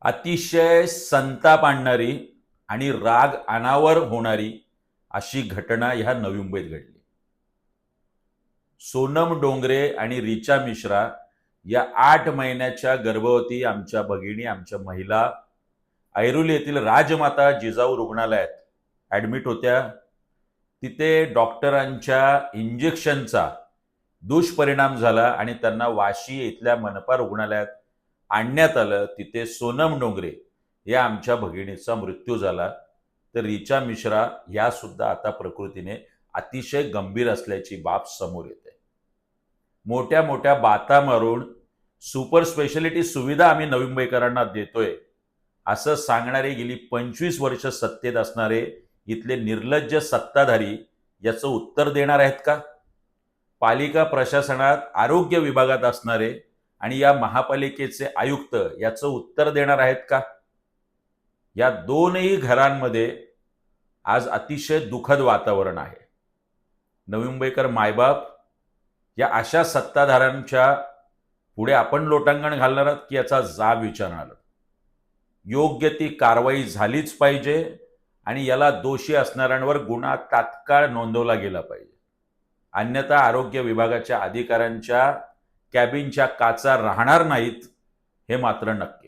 अतिशय संताप आणणारी आणि राग अनावर होणारी अशी घटना ह्या नवी मुंबईत घडली. सोनम डोंगरे आणि रिचा मिश्रा या 8 महिन्याच्या गर्भवती आमच्या भगिनी, आमच्या महिला ऐरोली येथील राजमाता जिजाऊ रुग्णालयात ॲडमिट होत्या. तिथे डॉक्टरांच्या इंजेक्शनचा दुष्परिणाम झाला आणि त्यांना वाशी इथल्या मनपा रुग्णालयात आणण्यात आलं. तिथे सोनम डोंगरे या आमच्या भगिनीचा मृत्यू झाला. तर रिचा मिश्रा या सुद्धा आता प्रकृतीने अतिशय गंभीर असल्याची बाब समोर येते. मोठ्या मोठ्या बाता मारून सुपर स्पेशालिटी सुविधा आम्ही नवी मुंबईकरांना देतोय असं सांगणारे गेली 25 वर्ष सत्तेत असणारे इथले निर्लज्ज सत्ताधारी याचं उत्तर देणार आहेत का? पालिका प्रशासनात आरोग्य विभागात असणारे आणि या महापालिकेचे आयुक्त याचं उत्तर देणार आहेत का? या दोनही घरांमध्ये आज अतिशय दुःखद वातावरण आहे. नवी मुंबईकर मायबाप या अशा सत्ताधाऱ्यांच्या पुढे आपण लोटांगण घालणार आहात की याचा जाब विचारणार? योग्य ती कारवाई झालीच पाहिजे आणि याला दोषी असणाऱ्यांवर गुन्हा तात्काळ नोंदवला गेला पाहिजे. अन्यथा आरोग्य विभागाच्या अधिकाऱ्यांच्या कॅबिनच्या काचा राहणार नाहीत हे मात्र नक्की.